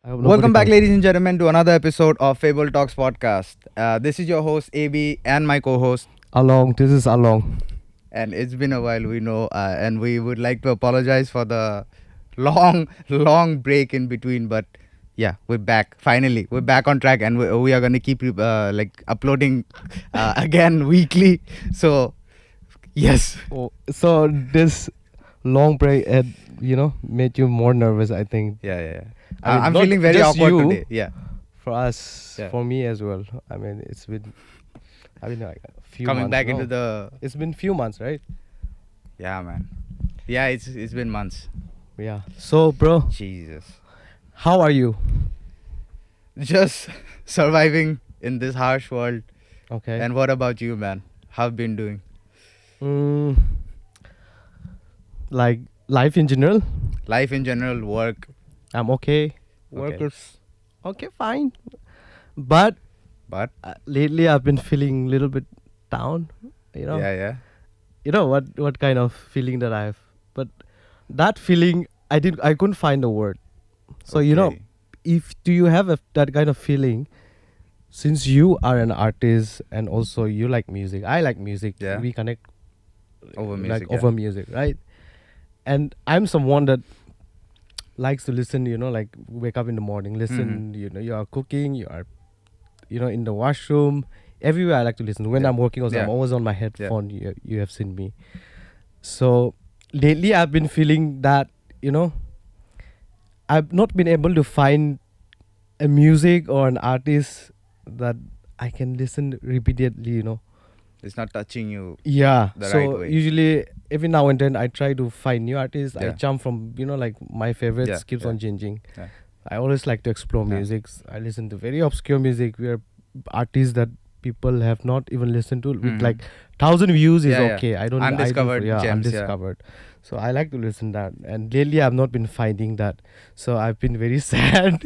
Welcome back, ladies and gentlemen, to another episode of Fabled Talks Podcast. This is your host, AB, and my co host. This is Along. And it's been a while, we know, and we would like to apologize for the long break in between. But yeah, we're back. Finally, we're back on track, and we are going to keep uploading again weekly. So, yes. So this long break had, made you more nervous, I think. Yeah. I mean, I'm not feeling very just awkward you, today. Yeah. For us, Yeah. for me as well. I mean, it's been like a few Coming months. back no? into the. It's been few months, right? Yeah, man. Yeah, it's been months. Yeah. So, bro, Jesus. how are you? Just surviving in this harsh world. Okay. And what about you, man? How have you been doing? Like life in general, Life in general, work. I'm okay. Work is okay, fine. But But lately I've been feeling a little bit down. yeah. You know what kind of feeling that I have, but that feeling I couldn't find a word. So Okay. if do you have that kind of feeling, since you are an artist and also you like music, I like music. Yeah. We connect Over music, like yeah. over music, right? And I'm someone that likes to listen. Like wake up in the morning, listen. Mm-hmm. You are cooking, you are in the washroom, everywhere I like to listen. When Yeah. I'm working also, I'm Yeah. always on my headphone. You have seen me. So lately I've been feeling that, I've not been able to find a music or an artist that I can listen repeatedly, It's not touching you. Yeah. The So right way. usually every now and then I try to find new artists. I Yeah. jump from, like my favorites Yeah, keeps yeah. on changing. Yeah. I always like to explore Yeah. music. I listen to very obscure music where artists that people have not even listened to with Mhm. like 1,000 views is Yeah, yeah. okay. I don't Undiscovered gems, yeah. undiscovered. So I like to listen that. And lately I've not been finding that. So I've been very sad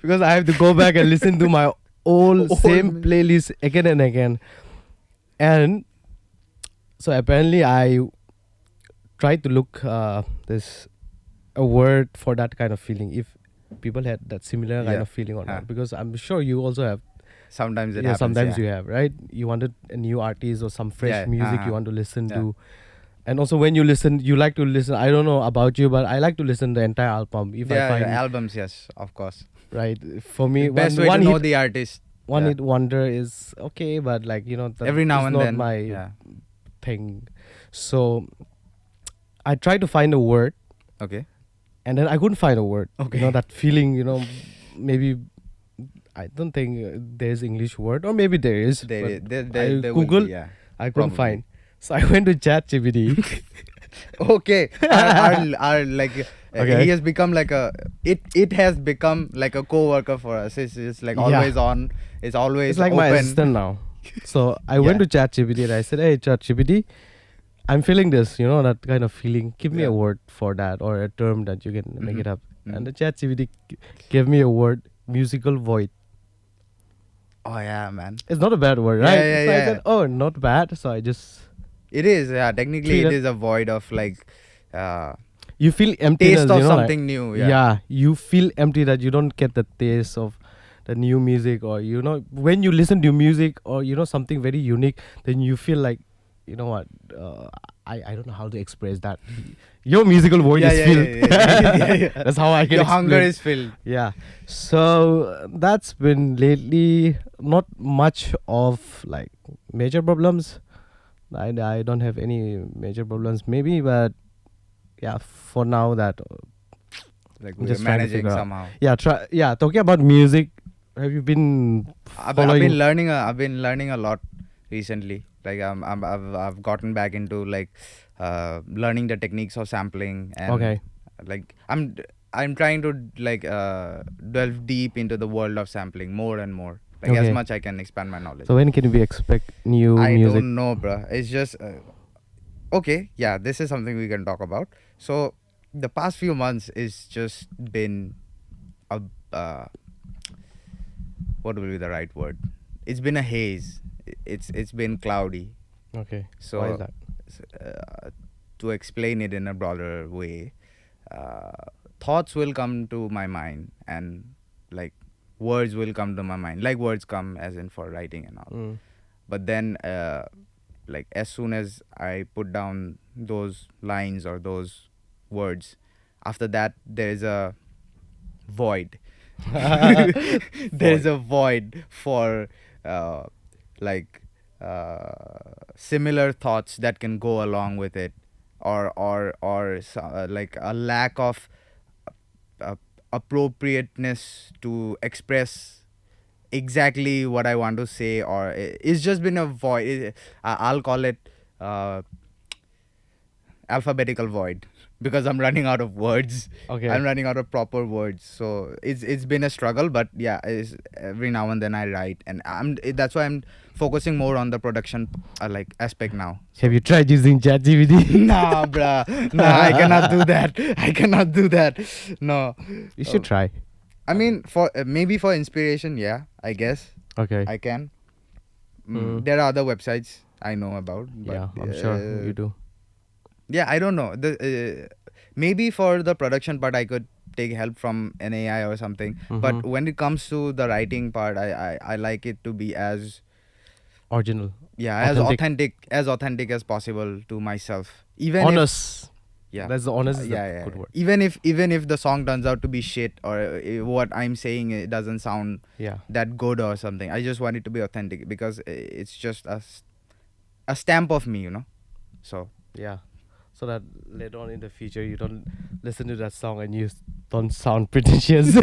because I have to go back and listen to my old same playlist again and again. And so apparently I tried to look this a word for that kind of feeling, if people had that similar kind Yeah. of feeling or Huh. not, because I'm sure you also have. Sometimes it happens. Sometimes yeah. you have, right? You wanted a new artist or some fresh Yeah, music you uh-huh. want to listen Yeah. to. And also when you listen, you like to listen, I don't know about you, but I like to listen the entire album if I Yeah, find albums, yes, of course. right. For me, Best way one to know hit, the artist. one yeah. hit wonder is okay, but like that Every now is and not then. my Yeah. thing. So I tried to find a word, Okay. and then I couldn't find a word. Okay. That feeling. Maybe I don't think there's English word, or maybe there is. but I There will Google, be, yeah. I couldn't probably. find. So I went to ChatGPT. Okay. our like Okay. he has become like a it has become like a co-worker for us. It's like Yeah. always on. It's always It's like open. my assistant now. So I went to ChatGPT and I said, "Hey, ChatGPT, I'm feeling this. That kind of feeling. Give me Yeah. a word for that, or a term that you can make Mhm. it up." Mhm. And the ChatGPT gave me a word: musical void. Oh yeah, man. It's not a bad word, Yeah, right? yeah, So I yeah. said, "Oh, not bad." So I just It is, yeah. Technically, See it that- is a void of like you feel emptiness. taste of like- something new. Yeah. you feel empty that you don't get the taste of the new music, or when you listen to music, or something very unique, then you feel like, what, I don't know how to express that. Your musical void is filled. Yeah. That's how I can Your hunger explain. is filled. Yeah. So that's been lately not much of like major problems. I don't have any major problems maybe, but yeah, for now that Like I'm we're just trying to managing figure out. somehow. Talking about music, have you been I've following? been learning. I've been learning a lot recently. Like I've gotten back into like learning the techniques of sampling, and Okay. like I'm trying to like delve deep into the world of sampling more and more. Like as Okay. much I can expand my knowledge. So when can we expect new I music? don't know, bruh. It's just okay. Yeah, this is something we can talk about. So the past few months is just been a what will be the right word? It's been a haze. It's been cloudy. Okay. So Why is that? to explain it in a broader way, thoughts will come to my mind, and like words will come to my mind, like words come as in for writing and all. But then like as soon as I put down those lines or those words, after that there is a void. There's a void for uh, like similar thoughts that can go along with it, or like a lack of uh, appropriateness to express exactly what I want to say, or it's just been a void. I'll call it alphabetical void, because I'm running out of words. Okay. I'm running out of proper words. So it's been a struggle, but yeah, every now and then I write, and that's why I'm focusing more on the production like aspect now. Have you tried using ChatGPT? Nah, bruh. Nah, I cannot do that. I cannot do that. No. You should try. I mean, for maybe for inspiration, yeah, I guess Okay. I can. Mm. There are other websites I know about. But, Yeah, I'm sure you do. Yeah, I don't know. Maybe for the production part, I could take help from an AI or something. But Mhm. when it comes to the writing part, I like it to be as Original. as Authentic. authentic as possible to myself. Even Honest. yeah, That's the honest is yeah, a yeah, good yeah. word. Even if the song turns out to be shit, or what I'm saying it doesn't sound Yeah. that good or something, I just want it to be authentic, because it's just a stamp of me, you know. So Yeah. So that later on in the future you don't listen to that song and you don't sound pretentious.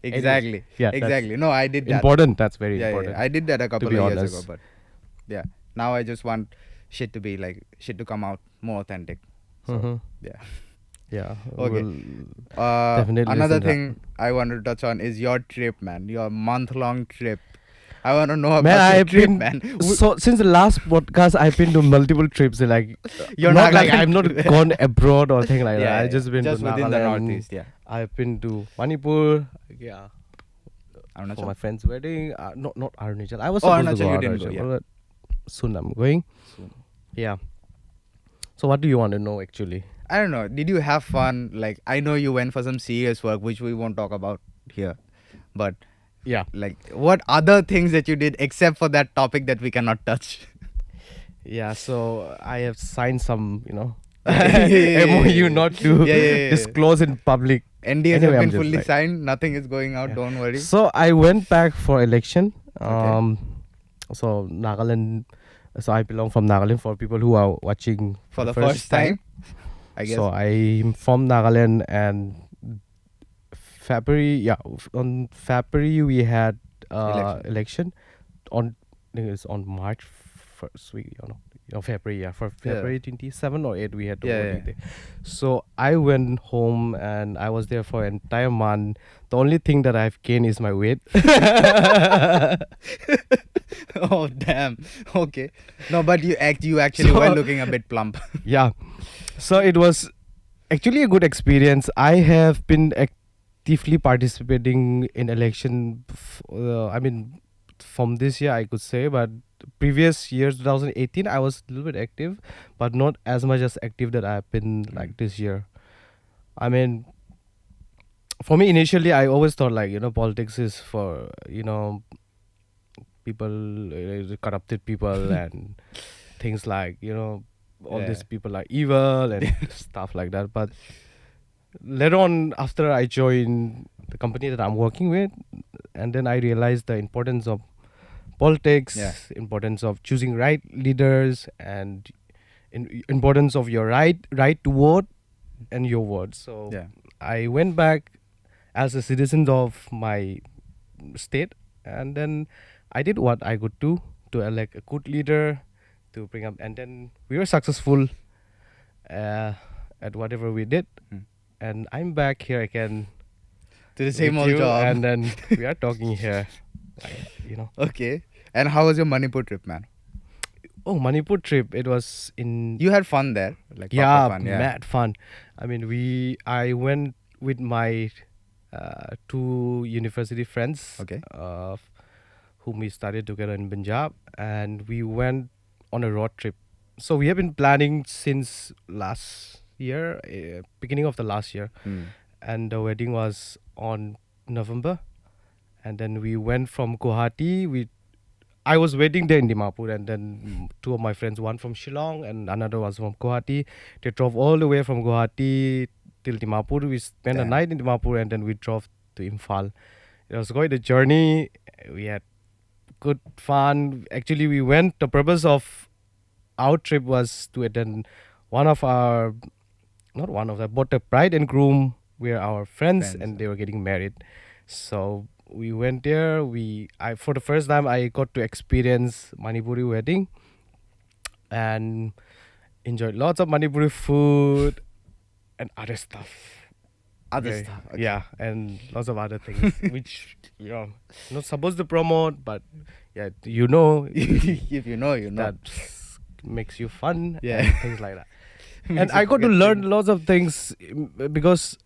exactly, Yeah, that's exactly. No, I did that. important. That's very Yeah, important. I did that a couple of be years honest. ago, but yeah, now I just want shit to come out more authentic. So Mhm. yeah. Yeah. Okay. We'll definitely Another listen to that. thing I want to touch on is your trip, man. Your month-long trip. I want to know about Man, your I've trip, been man. so since the last podcast, I've been to multiple trips. Like, You're not like Nagaland I've not trip. gone abroad or thing like that. Yeah, I've just been just to within the Nagaland. northeast. Yeah. I've been to Manipur. Yeah, for Arunachal. my friend's wedding. Not Arunachal. I was Oh, supposed to Arunachal, go you didn't go, Arunachal, but soon I'm going. Soon. Yeah. So what do you want to know actually? I don't know. Did you have fun? Like, I know you went for some serious work, which we won't talk about here. But Yeah. like, what other things that you did except for that topic that we cannot touch? Yeah. So I have signed some, Yeah. MOU not to Yeah. disclose in public. NDAs Anyway, have I'm been just fully like- signed. Nothing is going out. Yeah. Don't worry. So I went back for election. Okay. So Nagaland. So I belong from Nagaland for people who are watching For the first time, I guess. So I'm from Nagaland, and February. Yeah, on February we had election. On I think it's on March first week. February. Yeah, for February 27 or 8 we had the voting day. So I went home and I was there for an entire month. The only thing that I've gained is my weight. Oh damn. Okay. No, but you actually So- were looking a bit plump. Yeah. So it was actually a good experience. I have been actively participating in election. I mean, from this year I could say, but previous years 2018 I was a little bit active, but not as much as active that I've been like this year. I mean, for me initially I always thought like politics is for people, corrupted people and things like all these people are evil and stuff like that. But later on, after I joined the company that I'm working with, and then I realized the importance of politics, importance of choosing right leaders, and importance of your right to vote and your vote. So I went back as a citizen of my state, and then I did what I could do to elect a good leader to bring up, and then we were successful at whatever we did, and I'm back here again To the same with old you, job. and then we are talking here, Okay. And how was your Manipur trip, man? Oh, Manipur trip. It was in You had fun there, like yeah, proper fun, mad fun. I mean, I went with my 2 university friends, Okay. whom we studied together in Punjab, and we went on a road trip. So we have been planning since last year, beginning of the last year, and the wedding was on November. And then we went from Guwahati. I was waiting there in Dimapur, and then two of my friends, one from Shillong and another was from Guwahati. They drove all the way from Guwahati till Dimapur. We spent a Damn. night in Dimapur, and then we drove to Imphal. It was quite a journey. We had good fun. Actually, we went. The purpose of our trip was to attend one of our, not one of them, but the bride and groom were our friends, Friends. and they were getting married. So we went there. I for the first time I got to experience Manipuri wedding, and enjoyed lots of Manipuri food and other stuff. Other Okay. stuff. Okay. Yeah, and lots of other things which not supposed to promote, but yeah, If you know, you know. that makes you fun. Yeah. And things like that. Makes And you I got to forget learn things. lots of things because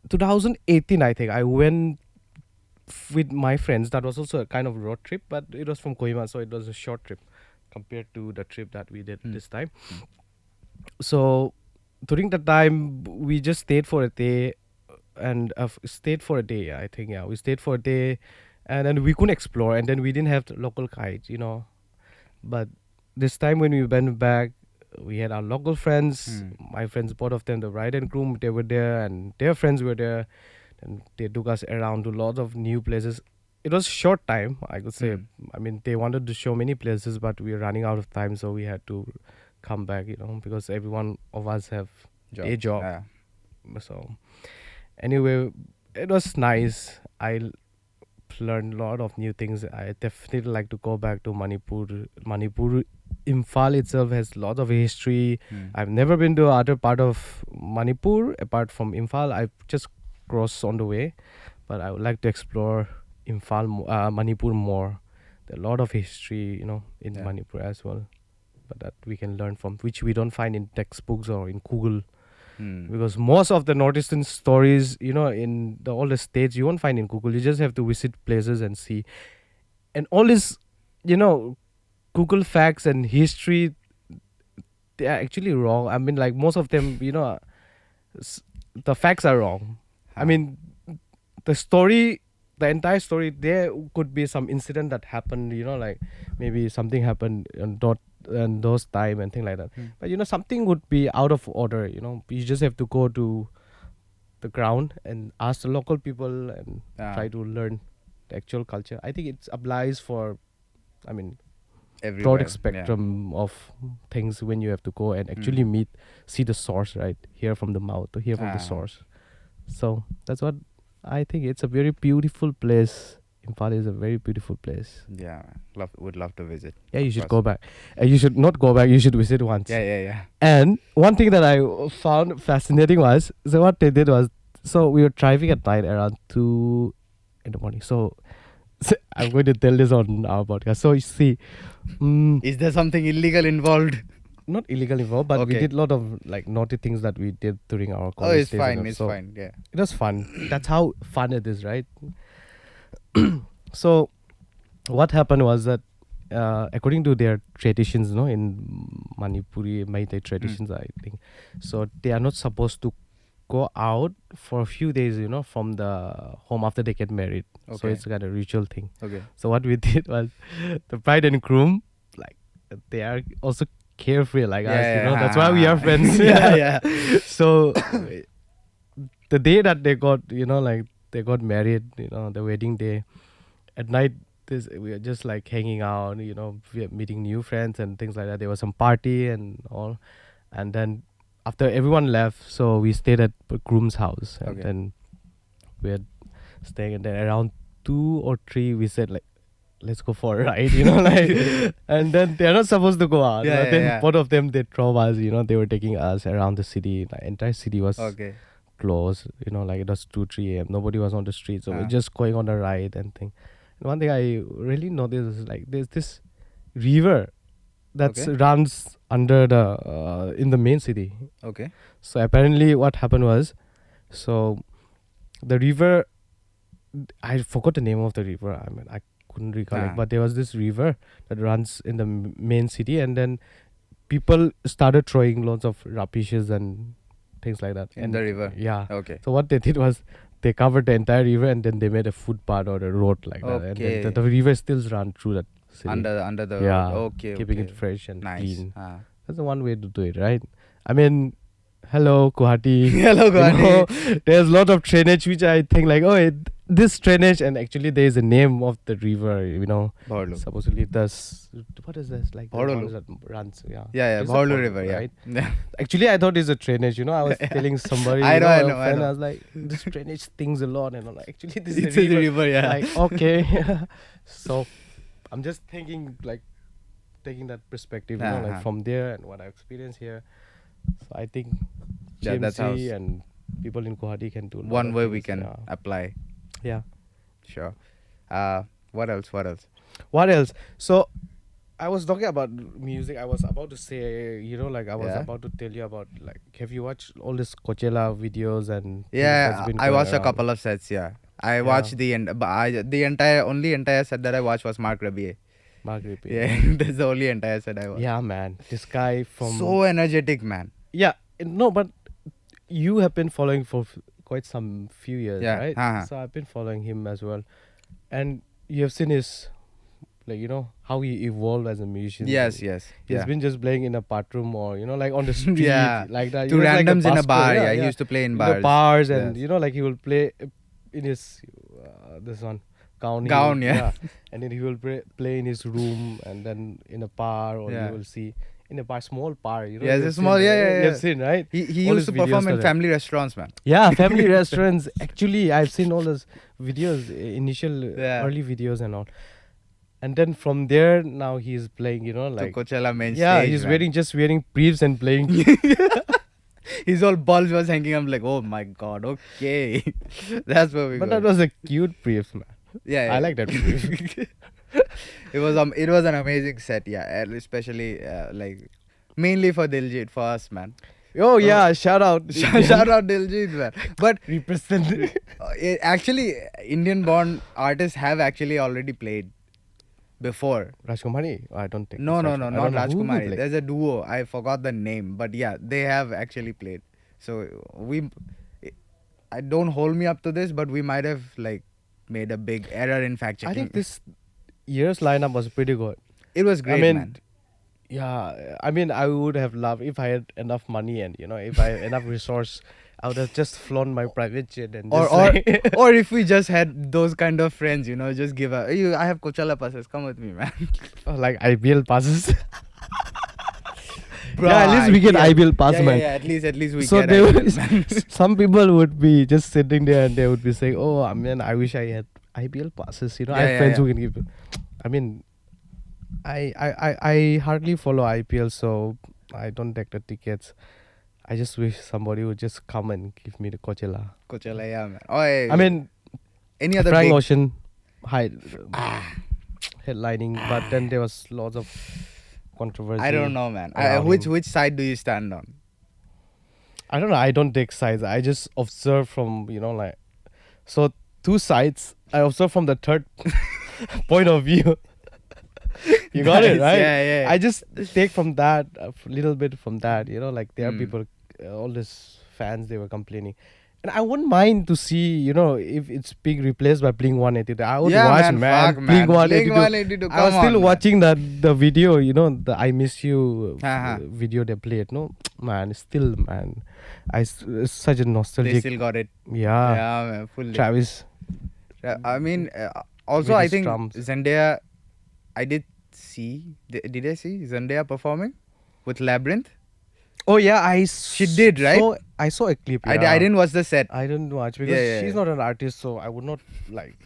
2018 I think I went with my friends. That was also a kind of road trip, but it was from Kohima, so it was a short trip compared to the trip that we did this time. So during the time we just stayed for a day, and stayed for a day. I think we stayed for a day, and then we couldn't explore, and then we didn't have the local guides, But this time when we went back, we had our local friends. My friends, both of them, the bride and groom, they were there, and their friends were there, and they took us around to lots of new places. It was short time, I could say. I mean, they wanted to show many places, but we were running out of time, so we had to come back, because every one of us have a job. Yeah. So anyway, it was nice. Learned a lot of new things. I definitely like to go back to Manipur. Imphal itself has a lot of history. I've never been to other part of Manipur apart from Imphal. I've just crossed on the way, but I would like to explore Manipur more. There are a lot of history, in Yeah. Manipur as well, but that we can learn from, which we don't find in textbooks or in Google. Because most of the northeastern stories, in all the states, you won't find in Google. You just have to visit places and see. And all this, Google facts and history, they are actually wrong. I mean, like most of them, the facts are wrong. I mean, the entire story, there could be some incident that happened, like maybe something happened and those time and things like that. But something would be out of order. You just have to go to the ground and ask the local people and try to learn the actual culture. I think it applies for, Everywhere. broad spectrum of things when you have to go and actually see the source, right? Hear from the mouth, to hear from the source. So that's what I think. It's a very beautiful place. Imphal is a very beautiful place. Yeah. Would love to visit. Yeah, you Of should course. go back. You should not go back. You should visit once. Yeah. And one thing that I found fascinating was, so what they did was, so we were driving at night around 2 in the morning. So I'm going to tell this on our podcast. So you see, Is there something illegal involved? not illegal involved, but we Okay. did a lot of like naughty things that we did during our Oh, college it's days and fine. all. It's So fine. Yeah. it was fun. That's how fun it is, right? So what happened was that according to their traditions, in Manipuri Meitei traditions, I think, so they are not supposed to go out for a few days, from the home after they get married. So Okay. it's kind of ritual thing. Okay. So what we did was, the bride and groom, like, they are also carefree like us, That's why we are friends. Yeah. So the day that they got, they got married, the wedding day, at night, we are just like hanging out, we are meeting new friends and things like that. There was some party and all, and then after everyone left, so we stayed at the groom's house, and Okay. then we were staying, and then around 2 or 3 we said like, let's go for a ride, like, and then they're not supposed to go out. Yeah, but then yeah. both of them, they drove us, they were taking us around the city. The entire city was Okay. closed, like it was 2-3 a.m. Nobody was on the street, so we're Ah. just going on a ride and thing. And one thing I really noticed is like there's this river that Okay. runs under the in the main city. Okay. So apparently what happened was, so the river, I forgot the name of the river. I mean, I couldn't recall it, but there was this river that runs in the main city, and then people started throwing lots of rubbishes and things like that. In the river. Yeah. Okay. So what they did was they covered the entire river and then they made a footpath or a road like that. And then Okay. the river still run through that city. Under the Yeah. road. Okay. Keeping okay. it fresh and Nice. clean. Ah. That's the one way to do it, right? I mean, hello Guwahati. Hello, You Guwahati. know, there's a lot of drainage which I think like, this drainage, and actually there is a name of the river, you know. Bhorlu. Supposedly does, what is this? Like the Bhorlu. one that runs, yeah. Yeah, It's a Bhorlu Bhorlu, River, yeah. right? Actually, I thought it's a drainage, you know. I was telling somebody, I you know, know, I a know, I friend, know. I was like, this drainage stings a lot, and I'm like, actually, this It's is a a river. river, yeah. Like, okay. So, I'm just thinking, like, taking that perspective, you know, like from there and what I experience here. So I think Yeah, that's how GMC and people in Guwahati can do a lot one of way we things, can apply. Yeah. Sure. What else? What else? So I was talking about music. I was about to say, you know, like I was about to tell you about, like, have you watched all these Coachella videos and things Yeah, that's been I going watched a around? couple of sets. Yeah, I watched the entire set that I watched was Mark Rabier. Margaret. Yeah, that's the only entire set I watched. Yeah, man. This guy from So energetic, man. Yeah, no, but you have been following for quite some few years, Yeah, right? So I've been following him as well, and you have seen his, like, you know, how he evolved as a musician. Yes. He's been just playing in a bathroom or, you know, like on the street, Yeah. like that. To He was like randoms in a busker, bar. Yeah, he used to play in bars. the bars, and Yes. you know, like he will play in his this one gown. Gown, yeah. And then he will play in his room, and then in a bar, or Yeah. you will see in a bar, small bar. You know, Yeah, you've it's a seen small. that, Yeah. You've seen, right? He All used to his perform videos in are there. family restaurants, man. Yeah, family restaurants. Actually, I've seen all those videos, initial Yeah. early videos and all. And then from there, now he's playing, you know, like To Coachella main yeah, stage, he's man. wearing briefs and playing. His whole balls was hanging. I'm like, oh my god, okay, that's where we But go. that was a cute brief, man. Yeah, I like that brief. It was an amazing set, yeah, and especially like mainly for Diljit, for us, man. Oh yeah, shout out, Shout out Diljit, man. But represent. actually, Indian-born artists have actually already played before. Rajkumari? I don't think. No, it's not I don't know who Rajkumari. played. There's a duo. I forgot the name, but yeah, they have actually played. So I don't hold me up to this, but we might have like made a big error in fact checking. I think this year's lineup was pretty good. It was great, man. Yeah, I mean, I would have loved if I had enough money and, you know, if I had enough resource, I would have just flown my private jet and Or just or like or if we just had those kind of friends, you know, just give a I have Coachella passes, come with me, man. like IPL passes. Bro, yeah, at least we get IPL pass, yeah, man. Yeah, at least we So get they IPL, would, man. some people would be just sitting there and they would be saying, "Oh, I mean, I wish I had IPL passes." You know, I have friends who can give. I mean, I hardly follow IPL, so I don't take the tickets. I just wish somebody would just come and give me the Coachella. Coachella, yeah, man. Oh, yeah, I mean, any other Frank big Ocean, headlining, but then there was lots of controversy. I don't know, man. around Which him. which side do you stand on? I don't know. I don't take sides. I just observe from, you know, like, so two sides. I observe from the third point of view. You got it, Nice. right? Yeah. I just take from that, a little bit from that, you know, like there are Mm. people, all these fans, they were complaining. And I wouldn't mind to see, you know, if it's being replaced by Blink 182. I would Yeah, watch, man. Fuck, Blink man. 182. Blink 182, I was come still on, man. watching the video, you know, the I Miss You Uh-huh. video they played. No, man, still, man. It's such a They nostalgic. still got it. Yeah. Yeah, man. Fully. Travis. I mean, also With I his think drums. Zendaya. I did see. Did I see Zendaya performing with Labyrinth? Oh yeah, She did, right? I saw a clip. I Yeah. didn't watch the set. I didn't watch because Yeah. she's not an artist, so I would not like.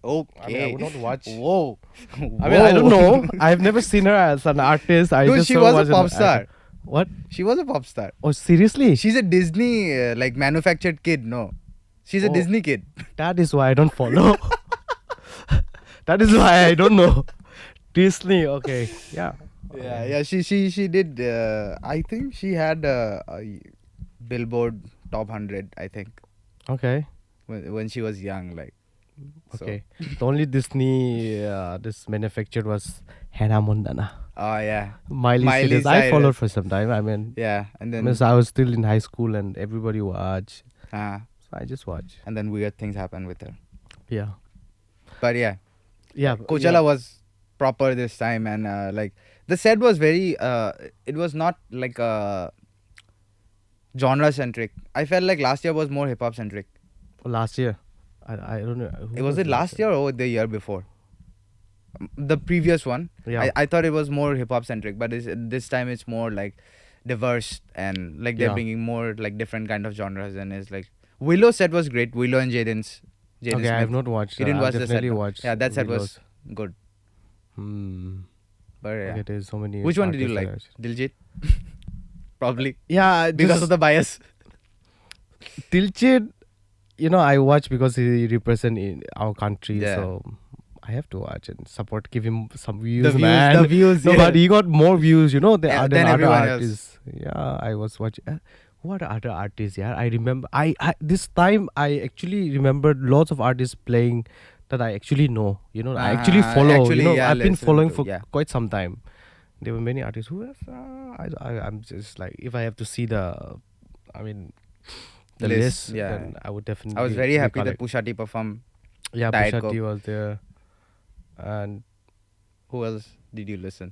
Okay. I mean, I would not watch. Whoa. I mean, I don't know. I've never seen her as an artist. I Dude, just she saw was her a as an pop star. actor. What? She was a pop star. Oh, seriously? She's a Disney like manufactured kid. No, she's a Oh. Disney kid. That is why I don't follow. That is why I don't know. Disney. Okay. Yeah. Yeah. She did. I think she had a Billboard top 100. I think Okay. when she was young, like. So- Okay. The only Disney this manufactured was Hannah Montana. Oh yeah, Miley Miley Cyrus. I followed Cyrus. for some time. I mean, Yeah, and then I was still in high school and everybody watched. uh, So I just watched. and then weird things happen with her. Yeah. But yeah, Yeah. Coachella was proper this time, and like the set was very. It was not like genre centric. I felt like last year was more hip hop centric. Last year. I don't know. Who Was it last year or the year before? The previous one. Yeah. I thought it was more hip hop centric, but this time it's more like diverse and like they're Yeah. bringing more like different kind of genres, and it's like Willow set was great. Willow and Jaden Okay, I have Smith. not watched. You didn't I'll watch the set, definitely no? watch. Yeah, that set was Willows. good. Hmm. But yeah. Okay, there's so many. Which one did you artists like? Diljit? Probably. Yeah, Because of the bias. Diljit, I watch because he represent in our country, Yeah. so I have to watch and support. Give him some views, The man. views, No, yeah. but he got more views, Yeah, than than other everyone else. artists. Yeah, I was watching. What other artists? Yeah, I remember. I this time I actually remembered lots of artists playing that I actually know. I actually follow. actually, yeah, I've been listen following to- for yeah. quite some time. There were many artists who have. I'm just like, if I have to see the list, yeah. then I would definitely. I was very happy that recollect. Pusha T performed. Yeah, Diet Pusha Coke. T was there, and Who else did you listen?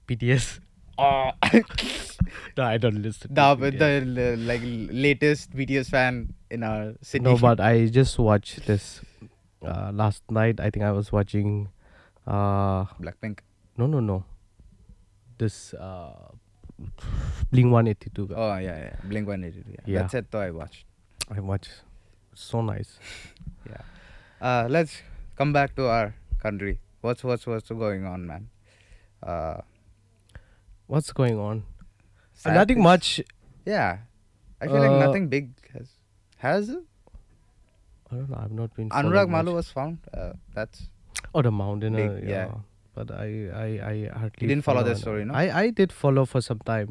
BTS. No, I don't listen. To The BTS. like latest BTS fan in our city. No, but I just watched this last night. I think I was watching. Blackpink. No. This Blink 182. Oh yeah. Blink 182. Yeah. Yeah. That's it. Though I watched. I watched. So nice. Yeah. Let's come back to our country. What's going on, man? What's going on? Sad Nothing things. much. Yeah. I feel like nothing big has it? I don't know. I've not been. Anurag following Malu much. was found. That's Oh, the mountain. big, yeah. But I hardly. You didn't follow the it. story, no? I did follow for some time.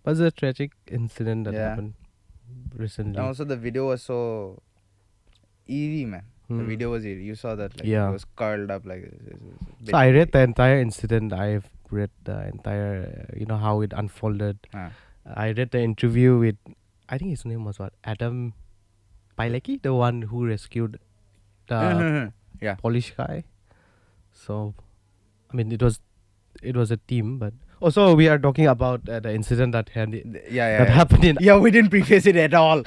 But it's a tragic incident that Yeah. happened recently. and also the video was so eerie, man. The Hmm. video was eerie. You saw that, like Yeah. it was curled up like this. So I read the entire incident. I've read the entire, how it unfolded. I read the interview with, I think his name was what? Adam Pilecki, the one who rescued the Yeah. Polish guy. So, it was a team, but also we are talking about the incident that Yeah. that happened in. Yeah, we didn't preface it at all.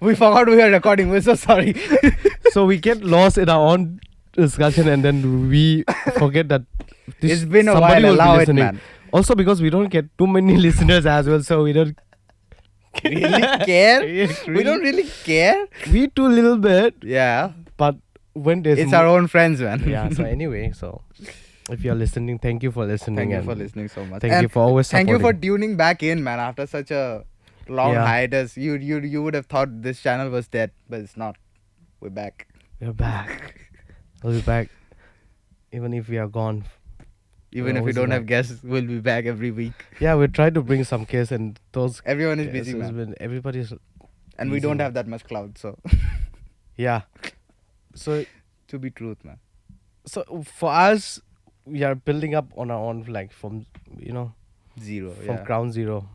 We forgot we were recording. We're so sorry. So we get lost in our own discussion, and then we forget that It's been a somebody while. will be Allow it, listening. man. Also, because we don't get too many listeners as well, so we don't Really care? We don't really care. We do a little bit, Yeah. but when there's It's our own friends, man. yeah. So anyway, if you're listening, thank you for listening. Thank you and for listening so much. Thank And you for always thank supporting. you for tuning back in, man. After such a long Yeah. hiatus, you would have thought this channel was dead, but it's not. We're back. We're back. We'll be back, even if we are gone. Even if we always don't back. have guests, we'll be back every week. Yeah, we try to bring some guests, and those Everyone is guests busy, has man. been- everybody's And we busy, don't man. have that much cloud, so yeah. So to be truth, man. for us, we are building up on our own, like from Zero. from Yeah. ground zero.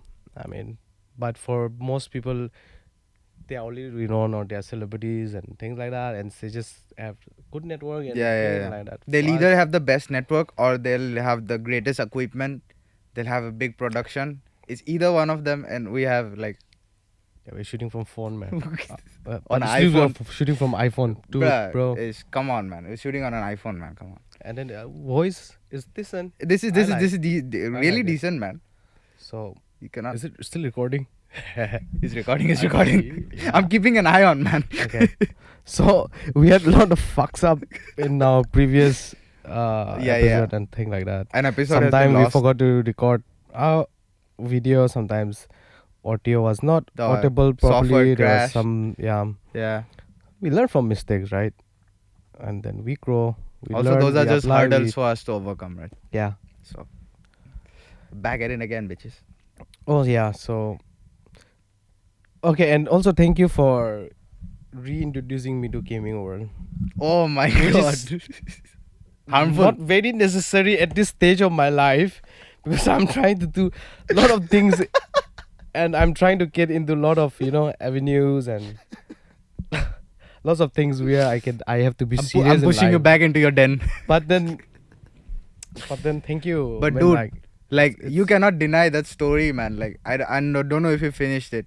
But for most people, they are already renowned or they are celebrities and things like that, and they just have good network and things like that. They'll For either us- have the best network or they'll have the greatest equipment. They'll have a big production. It's either one of them, and we have like yeah, we're shooting from phone, man. On but still iPhone. we're shooting from iPhone too, bruh, bro. come on, man. We're shooting on an iPhone, man. Come on. And then voice is decent. This is really like it. decent, man. So You cannot. is it still recording? It's recording. It's recording. Yeah. I'm keeping an eye on, man. Okay. So we had a lot of fucks up in our previous Yeah. episode and thing like that. An episode has been Sometimes we lost. forgot to record our video. Sometimes audio was not The audible software properly. There was crashed. some Yeah. we learn from mistakes, right? And then we grow. We Also, learn, those are we just apply, hurdles we- for us to overcome, right? Yeah. So, back at it again, bitches. Oh yeah. So okay, and also thank you for reintroducing me to gaming world. Oh my Which god. is Harmful. not very necessary at this stage of my life because I'm trying to do a lot of things and I'm trying to get into a lot of avenues and lots of things where I have to be serious. I'm pushing in you life. back into your den. But then thank you. But man, dude, like you it's- cannot deny that story, man. Like don't know if you finished it,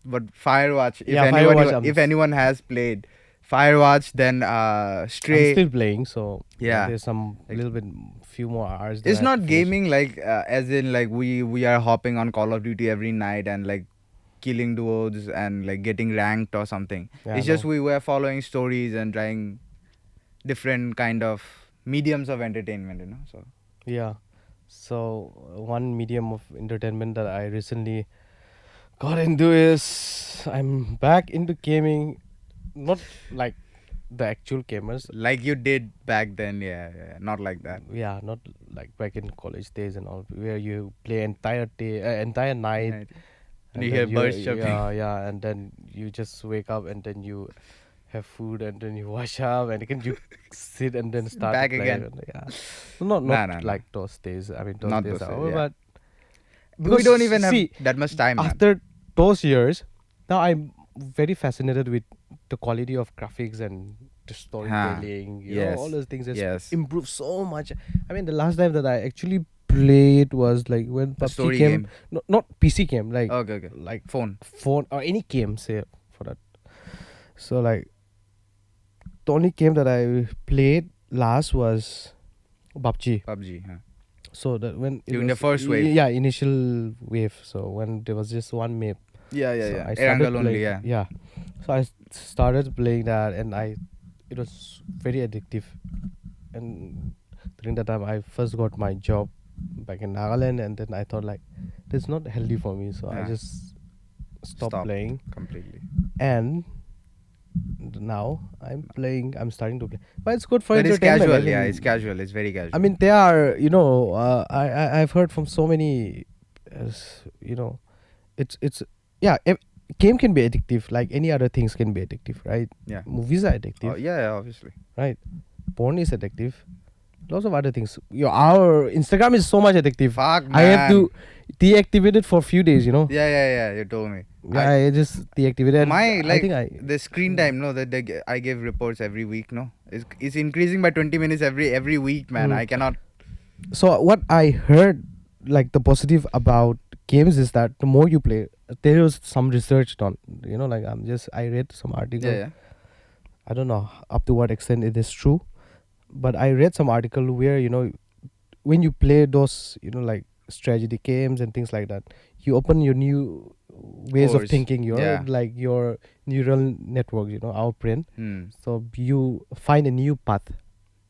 but Firewatch. If anyone has played Firewatch, then I'm Stray. still playing, so Yeah. there's some Like- little bit few more hours. that It's I have not to finish. gaming like as in like we are hopping on Call of Duty every night and like killing duos and like getting ranked or something. Yeah, It's no. just we were following stories and trying different kind of mediums of entertainment, So Yeah. So one medium of entertainment that I recently got into is I'm back into gaming, not like the actual gamers. like you did back then, not like that. Yeah, not like back in college days and all, where you play entire day, entire night. Right. and You then hear birds chirping. Yeah, and then you just wake up and then you have food and then you wash up and then you sit and then start to Back play again. and, yeah. So not Nah. like those days. I mean, those Not days those are days, over, yeah. but We because don't even have see, that much time, man. after those years, now I'm very fascinated with the quality of graphics and the storytelling. You Yes. know, all those things has Yes. improved so much. I mean, the last time that I actually played was like when The PUBG story came. game. No, not PC game, like Okay. like Phone. phone or any game, say for that. So like the only game that I played last was PUBG. PUBG. Huh. So that when it During the was- first wave. yeah, initial wave. So when there was just one map. Yeah. So I started Erangel only, playing- yeah. So I started playing that, and it was very addictive. And during that time, I first got my job back in Nagaland, and then I thought like, this is not healthy for me. So I Yeah. just stopped Stop. playing, Completely. and now I'm starting to play, but it's good for But it's entertainment. casual, I yeah. mean- It's casual. It's very casual. I mean, there are, I've heard from so many, it's yeah, game can be addictive, like any other things can be addictive, right? yeah. Movies are addictive, Yeah, obviously. right? Porn is addictive. Lots of other things. Our Instagram is so much addictive. Fuck, man. I have to deactivate it for a few days, Yeah. You told me. Yeah, I just deactivated. My, like, I think the screen time, no, that I give reports every week, no, it's increasing by 20 minutes every week, man. Mm. I cannot. So what I heard, like the positive about games is that the more you play, there was some research done. Like I read some article. Yeah. I don't know up to what extent it is true, but I read some article where when you play those like strategy games and things like that, you open your new ways of Course. thinking. Yeah. Like your neural network. Our brain. Hmm. So you find a new path.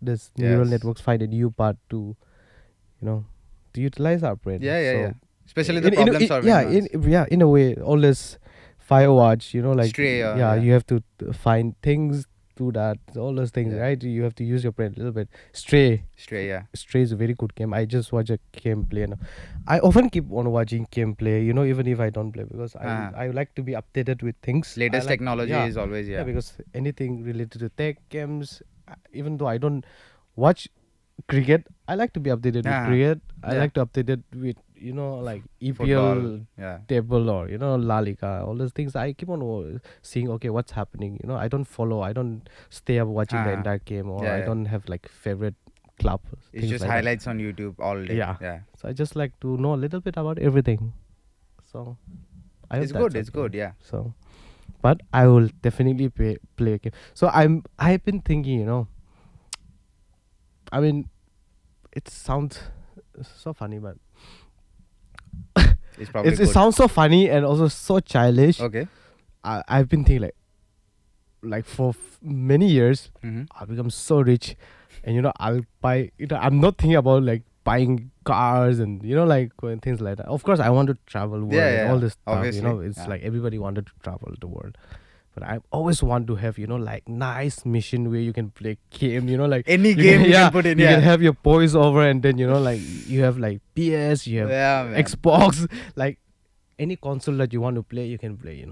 This neural Yes. networks find a new path to to utilize our brain. Yeah. So Especially the problem solving. in a way, all this Firewatch, like Stray, yeah, you have to find things to that, all those things, Yeah. right? You have to use your brain a little bit. Stray is a very good game. I just watch a gameplay now. I often keep on watching gameplay, even if I don't play, because I like to be updated with things. Latest I like- technology yeah, is always yeah, because anything related to tech games, even though I don't watch cricket, I like to be updated with cricket. I Yeah. like to update it with like EPL Football. Yeah. table or La Liga, all those things. I keep on seeing what's happening. I don't follow. I don't stay up watching the entire game, or Yeah, I yeah. don't have like favorite club. It's things just like that. highlights on YouTube all day. Yeah. So I just like to know a little bit about everything. So I hope It's that's good. It's okay. good. Yeah. So, but I will definitely play a game. So I've been thinking, I mean, it sounds so funny, but It's probably it good. sounds so funny and also so childish. Okay. I've been thinking like for many years, Mm-hmm. I'll become so rich, and I'll buy. I'm not thinking about like buying cars and like things like that. Of course, I want to travel world Yeah, and all this stuff. obviously, It's yeah. like everybody wanted to travel the world. But I always want to have, like nice mission where you can play game, like Any you game you yeah, can put in. you can Yeah. have your boys over, and then like you have like PS, you have Yeah, man. Xbox, like any console that you want to play, you can play.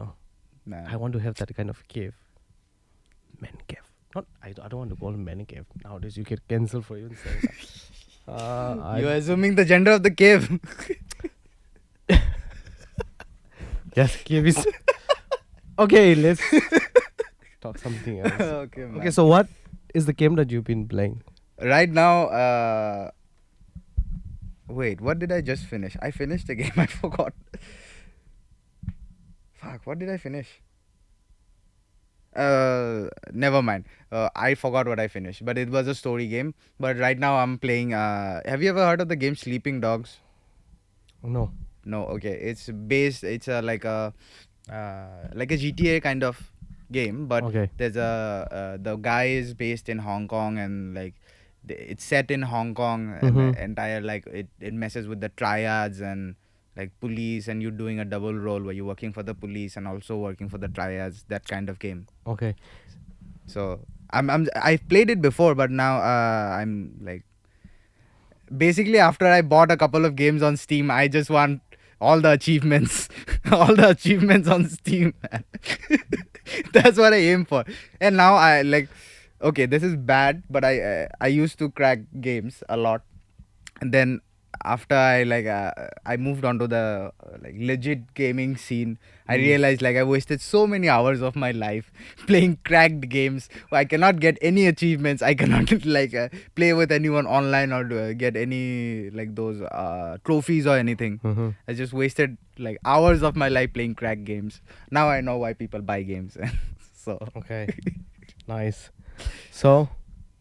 Man. I want to have that kind of cave. Man cave. Not. I don't want to call it man cave. Nowadays you get cancelled for even saying that. You're assuming the gender of the cave. Yes, cave is. Okay, let's talk something else. Okay, man. Okay, so what is the game that you've been playing? Right now, wait, what did I just finish? I finished a game. I forgot. Fuck, what did I finish? Never mind. I forgot what I finished, but it was a story game. But right now I'm playing. Have you ever heard of the game Sleeping Dogs? No. No. Okay, it's based. It's like a GTA kind of game, but Okay. there's the guy is based in Hong Kong, and like it's set in Hong Kong, and the entire like it messes with the triads and like police, and you're doing a double role where you're working for the police and also working for the triads, that kind of game. Okay. So I've played it before, but now I'm like, basically after I bought a couple of games on Steam, I just want all the achievements, all the achievements on Steam, man. That's what I aim for. And now I like, okay, this is bad, but I used to crack games a lot, and then after I moved on to the like legit gaming scene, I realized like I wasted so many hours of my life playing cracked games. I cannot get any achievements. I cannot like play with anyone online or get any like those trophies or anything. I just wasted like hours of my life playing cracked games. Now I know why people buy games. So Okay. Nice. So,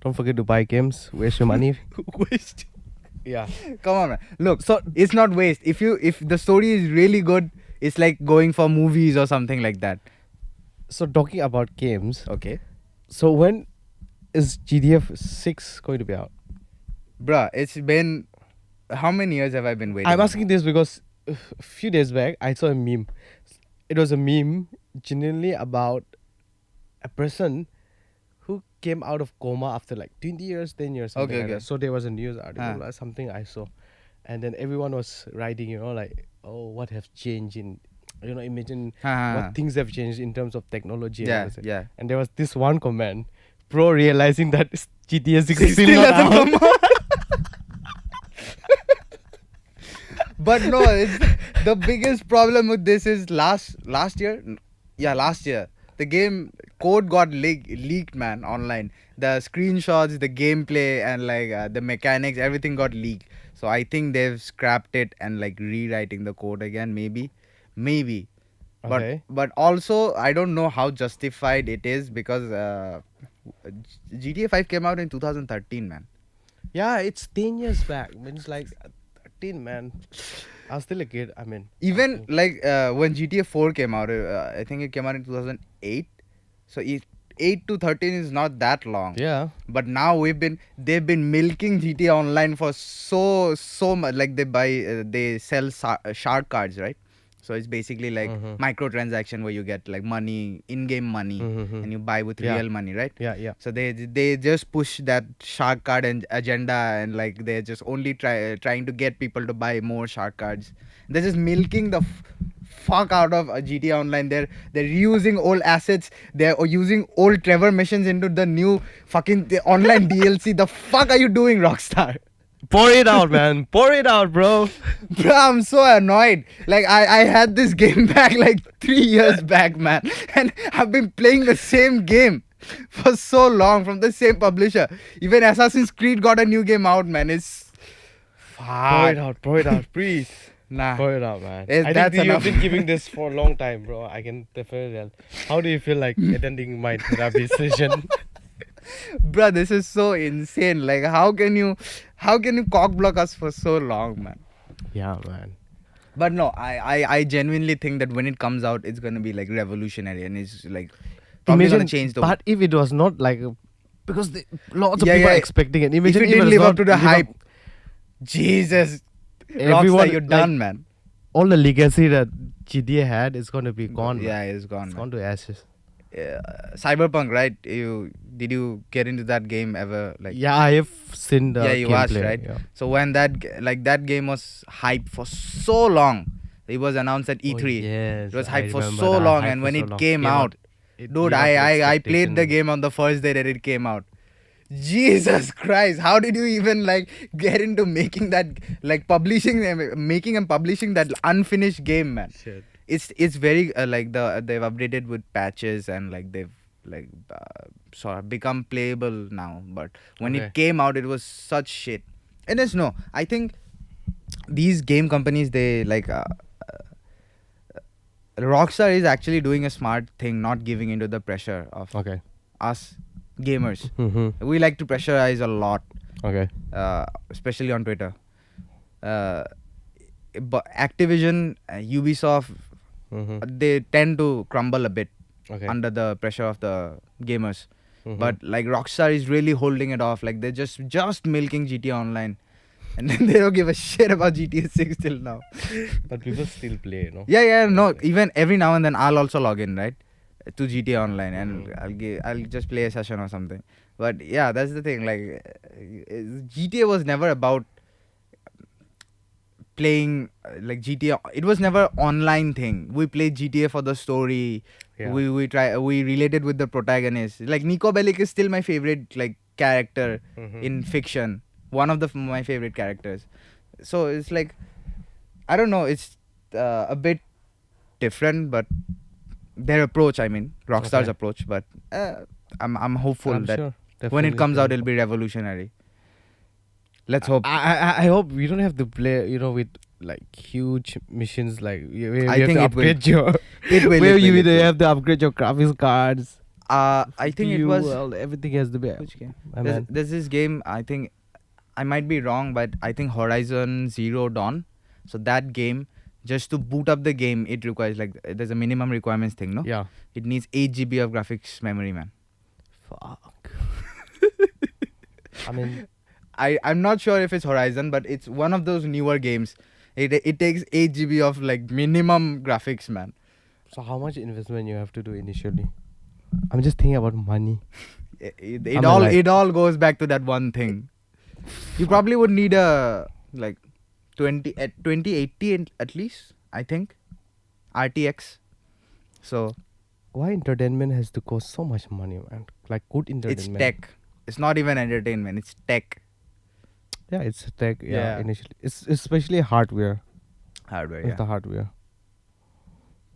don't forget to buy games. Waste your money. waste. Yeah. Come on, man. Look, so it's not waste. If the story is really good, it's like going for movies or something like that. So talking about games. Okay. So when is GDF 6 going to be out? Bruh, it's been... How many years have I been waiting? I'm asking this because a few days back I saw a meme. It was a meme genuinely about a person who came out of coma after like 20 years, 10 years, something Okay, like okay. that. So there was a news article Ah. or something I saw. And then everyone was writing, like, oh, what have changed in, imagine what things have changed in terms of technology. And Yeah, everything. yeah. And there was this one comment, pro realizing that GTA 6 is Still still not hasn't out. come out. But no, the biggest problem with this is last year. Yeah, last year. The game code got leaked, man, online. The screenshots, the gameplay, and like the mechanics, everything got leaked. So I think they've scrapped it and like rewriting the code again, maybe. Okay. But also I don't know how justified it is because GTA 5 came out in 2013, man. Yeah, it's 10 years back. Means like 13, man. I was still a kid. I mean, Even like when GTA 4 came out, I think it came out in 2008. So 8 to 13 is not that long. yeah. But now they've been milking GTA Online for so much. Like they sell shark cards, right? So it's basically like microtransaction where you get like money, in-game money, and you buy with Yeah. real money, right? Yeah. So they just push that shark card and agenda, and like they're just only trying to get people to buy more shark cards. They're just milking the fuck out of GTA Online. They're reusing old assets. They're using old Trevor missions into the new fucking online DLC. The fuck are you doing, Rockstar? Pour it out, man. Pour it out, bro. Bro, I'm so annoyed. Like I had this game back like 3 years back, man, and I've been playing the same game for so long from the same publisher. Even Assassin's Creed got a new game out, man. It's Pour it fuck. out, please. Nah. Pour it out, man. That's I think you've enough. been giving this for a long time, bro. I can definitely tell. How do you feel like attending my therapy session? Bro, this is so insane. Like how can you cock block us for so long, man? Yeah, man. But no, I genuinely think that when it comes out, it's gonna be like revolutionary, and it's like probably gonna change the. But if it was not like, because lots of Yeah, people yeah. are expecting it. If Imagine it it didn't was live not up to the live up- hype, Jesus, Everyone, Rockstar, you're like, done, man. all the legacy that GTA had is gonna be gone. Yeah, man. it's gone. It's Man. gone to ashes. Cyberpunk, right? Did you get into that game ever? Like, Yeah, I have seen the yeah, you watched, gameplay, right? yeah. So when that game was hyped for so long, It was announced at E3. Yes, It was I hyped for remember so that. long, Hype and for when so it long. came out, it dude, lived up to I played the expectation. game on the first day that it came out. Jesus Christ, how did you even like get into making that, like making and publishing that unfinished game, man? Shit. It's very like they've updated with patches, and like they've like sort of become playable now. But when Okay. it came out, it was such shit. And it's no, I think these game companies, they like Rockstar is actually doing a smart thing, not giving into the pressure of Okay. us gamers. Mm-hmm. We like to pressurize a lot, Okay. especially on Twitter. But Activision, Ubisoft, Mm-hmm. they tend to crumble a bit Okay. under the pressure of the gamers. Mhm. But like Rockstar is really holding it off. Like they're just milking GTA Online, and then they don't give a shit about GTA 6 till now. But people still play, you know. Yeah, no. Even every now and then, I'll also log in, right, to GTA Online, and I'll just play a session or something. But yeah, that's the thing. Like GTA was never about playing like GTA. It was never online thing. We played GTA for the story. Yeah. We related with the protagonist. Like Nico Bellic is still my favorite like character Mhm. in fiction. One of my favorite characters. So it's like, I don't know. It's a bit different, but their approach. I mean, Rockstar's Okay. approach. But I'm hopeful I'm that sure. when it Definitely comes out, sure. it'll be revolutionary. Let's hope. I hope we don't have to play, you know, with like huge missions like where I you have think to it will. upgrade your It will. where it you will, it will. have to upgrade your graphics cards. I think it CPU, was. well, everything has to be. Which game? My man. There's this game. I think I might be wrong, but I think Horizon Zero Dawn. So that game, just to boot up the game, it requires like there's a minimum requirements thing, no? Yeah. It needs 8 GB of graphics memory, man. Fuck. I mean, I'm not sure if it's Horizon, but it's one of those newer games. It takes 8 GB of like minimum graphics, man. so how much investment you have to do initially? I'm just thinking about money. It I'm all like- it all goes back to that one thing. You probably would need a like 2080 at least, I think, RTX. So Why entertainment has to cost so much money, man? Like good it's entertainment. tech. It's not even entertainment. It's tech Yeah, it's tech. Yeah, Yeah. initially, it's especially hardware. hardware. It's Yeah. the hardware.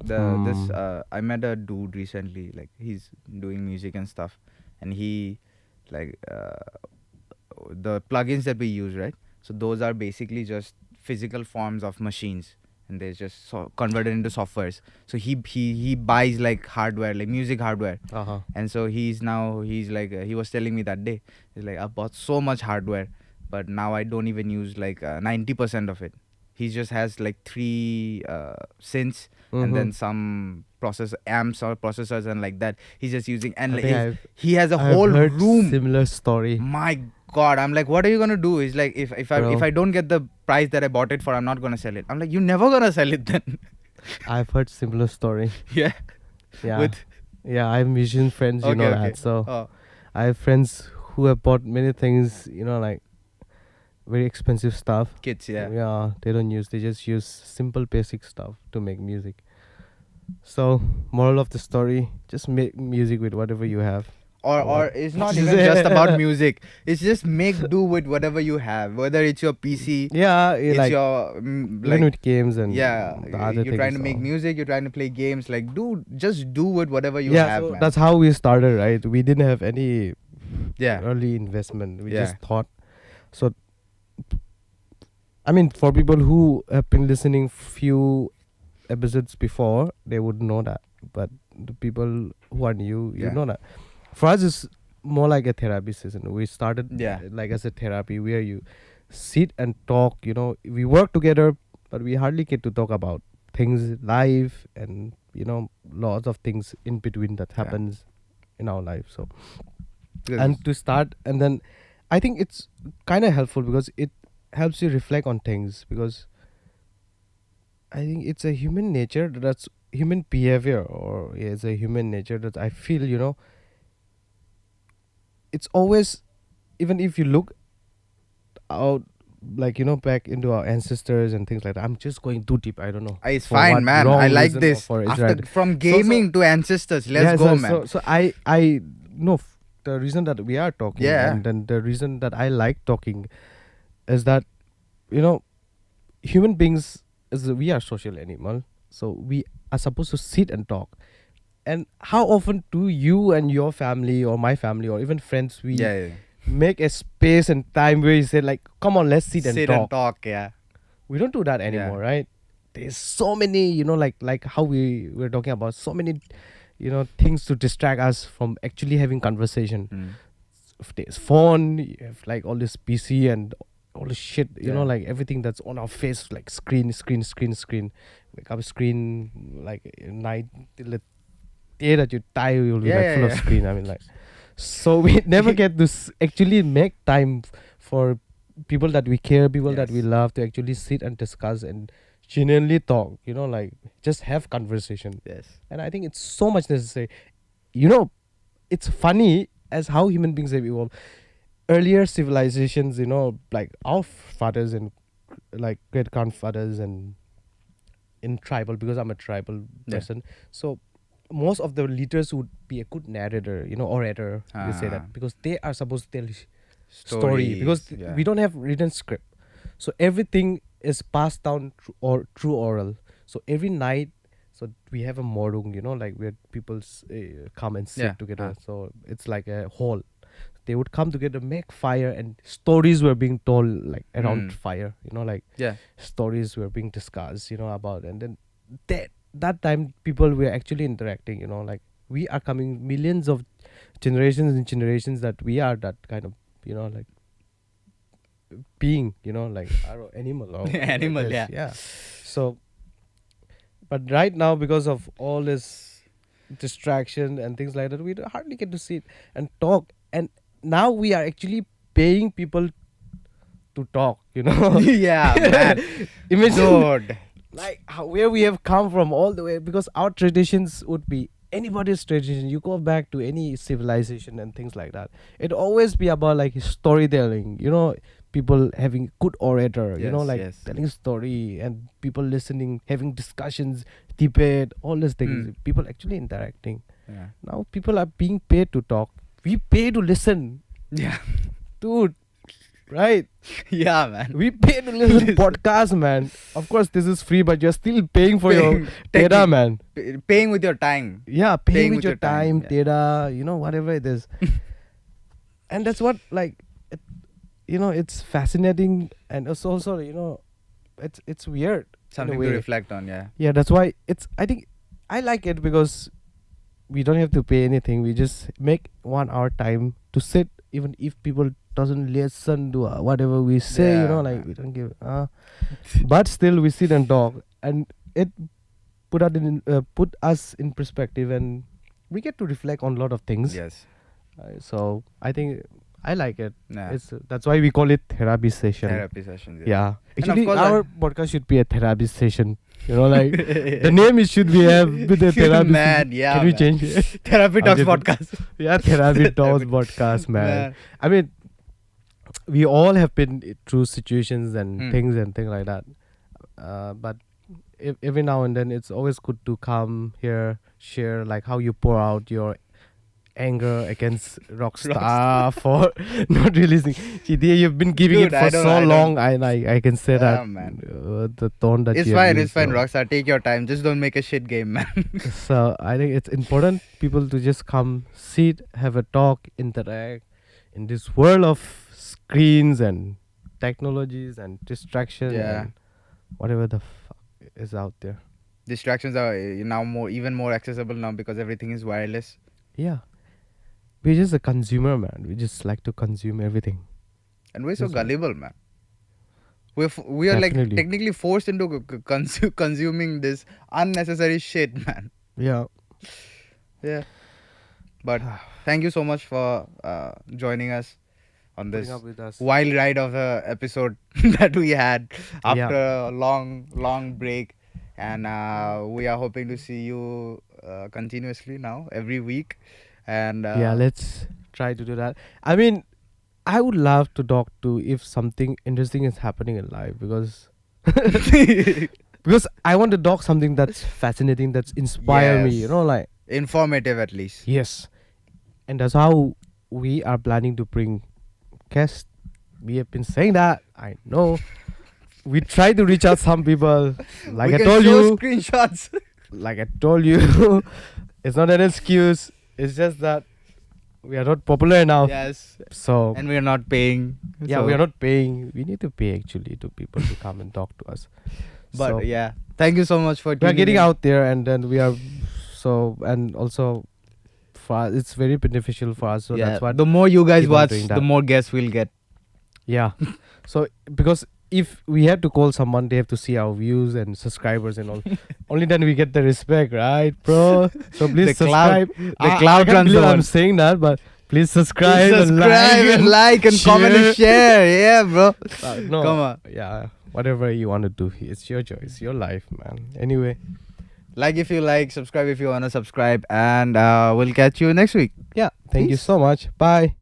This Hmm. I met a dude recently. Like he's doing music and stuff, and he like the plugins that we use, right? So those are basically just physical forms of machines, and they're just converted into softwares. So he buys like hardware, like music hardware, Uh-huh. and so he's like he was telling me that day, he's like, I bought so much hardware, but now I don't even use like 90% of it. He just has like 3 synths and then some amps or processors and like that. He's just using, and I like, think I've he has a I've whole heard room. similar story. My God, I'm like, what are you gonna do? He's like, if Bro. I don't get the price that I bought it for, I'm not gonna sell it. I'm like, you're never gonna sell it then. I've heard similar story. Yeah. Yeah. With Yeah, I have musician friends, you know Okay. that. So oh, I have friends who have bought many things, you know, like very expensive stuff. kids, yeah. Yeah, they just use simple basic stuff to make music. So, moral of the story, just make music with whatever you have. Or it's not even just about music. It's just make do with whatever you have. Whether it's your PC, Yeah, it's like your even like with games and yeah. the other You're trying to things make all. music. You're trying to play games. Like just do with whatever you yeah, have, so man. that's how we started, right? We didn't have any Yeah. early investment. We Yeah. just thought. So, I mean, for people who have been listening few episodes before, they would know that. But the people who are new, you Yeah. know that. For us, it's more like a therapy session. We started Yeah. like as a therapy where you sit and talk. You know, we work together, but we hardly get to talk about things live and lots of things in between that Yeah. happens in our life. So Because- and to start, and then I think it's kind of helpful because it helps you reflect on things, because I think it's a human nature that's human behavior, or it's a human nature that I feel it's always, even if you look out like back into our ancestors and things like that. I'm just going too deep. I don't know. It's for fine, what man. wrong I like reason or this. for it's After right. from gaming to ancestors, let's go, man. So I know the reason that we are talking, Yeah. and then the reason that I like talking is that human beings we are social animal, so we are supposed to sit and talk. And how often do you and your family or my family or even friends we Yeah. make a space and time where you say like, come on, let's sit and talk. Yeah. We don't do that anymore, right? There's so many, like how we were talking about, so many things to distract us from actually having conversation. If there's phone, you have like all this PC and all this shit, like everything that's on our face, like screen. Wake up screen, like night till the day that you die, you'll be like full of screen. I mean, like, so we never get to actually make time for people that we care, people that we love, to actually sit and discuss and genuinely talk. Like just have conversation. Yes. And I think it's so much necessary. It's funny as how human beings have evolved. Earlier civilizations, like our fathers and like great grandfathers and in tribal, because I'm a tribal person, so most of the leaders would be a good narrator, orator. They say that because they are supposed to tell story, because we don't have written script, so everything is passed down through oral. So every night, so we have a morung, like where people come and sit together. So it's like a hall. They would come together, make fire, and stories were being told like around fire. Like stories were being discussed. About, and then that time people were actually interacting. Like we are coming millions of generations and generations that we are that kind of like being. Like our animal or Animal, yeah. So, but right now, because of all this distraction and things like that, we hardly get to sit and talk. And now we are actually paying people to talk. Yeah, man. Imagine like where we have come from all the way, because our traditions would be anybody's tradition. You go back to any civilization and things like that, it always be about like storytelling, people having good orator, telling story and people listening, having discussions, debate, all these things, people actually interacting. Now people are being paid to talk, we pay to listen. Dude, right? Yeah, man. We pay to listen to podcasts, man. Of course, this is free, but you're still paying for your data, man. Paying with your time. Yeah, paying with your time, data, whatever it is. And that's what, like, it's fascinating, and it's also, it's weird. Something to reflect on, Yeah, that's why I think I like it, because we don't have to pay anything. We just make 1 hour time to sit, even if people doesn't listen to whatever we say, like we don't give but still we sit and talk, and it put us in perspective, and we get to reflect on a lot of things. So I think I like it. That's why we call it therapy session. Yeah. Actually, our podcast should be a therapy session. Like the name should be with a therapy. Man, Can we change it? Therapy Talks Podcast. Yeah, Therapy Talks Podcast, man. I mean, we all have been through situations and things like that. But every now and then, it's always good to come here, share like how you pour out your anger against Rockstar for not releasing. You've been giving it for so long. I can say that. Man. The tone that it's fine. It's fine, Rockstar. Take your time. Just don't make a shit game, man. So I think it's important people to just come, sit, have a talk, interact in this world of screens and technologies and distraction and whatever the fuck is out there. Distractions are now even more accessible now because everything is wireless. Yeah. We're just a consumer, man. We just like to consume everything. And we're so gullible, man. We are like technically forced into consuming this unnecessary shit, man. Yeah. Yeah. But thank you so much for joining us on this wild ride of a episode that we had after a long break. And we are hoping to see you continuously now, every week. And let's try to do that. I mean, I would love to talk to if something interesting is happening in life, because because I want to talk something that's fascinating, that's inspire me, Yes. like Informative at least. yes. And that's how we are planning to bring guests. We have been saying that, I know. We try to reach out some people. Like We I can told show you, screenshots. like I told you, it's not an excuse. It's just that we are not popular enough. Yes. So And we are not paying. yeah, so- we are not paying. We need to pay actually to people to come and talk to us. But So yeah, thank you so much for we are tuning getting in. out there, and then we are and also for us, it's very beneficial for us. So Yeah, that's what. the more you guys keep on watch, doing the that. more guests we'll get. Yeah. So because if we have to call someone, they have to see our views and subscribers and all. Only then we get the respect, right, bro? So please The cloud- subscribe. the cloud I can't runs believe the I'm world. saying that, but please subscribe, Please subscribe and like and comment and share. Yeah, bro. No, Come on. yeah, whatever you want to do, it's your choice, your life, man. Anyway, Like if you like, subscribe if you wanna subscribe, and we'll catch you next week. yeah, thank you Peace. so much. Bye.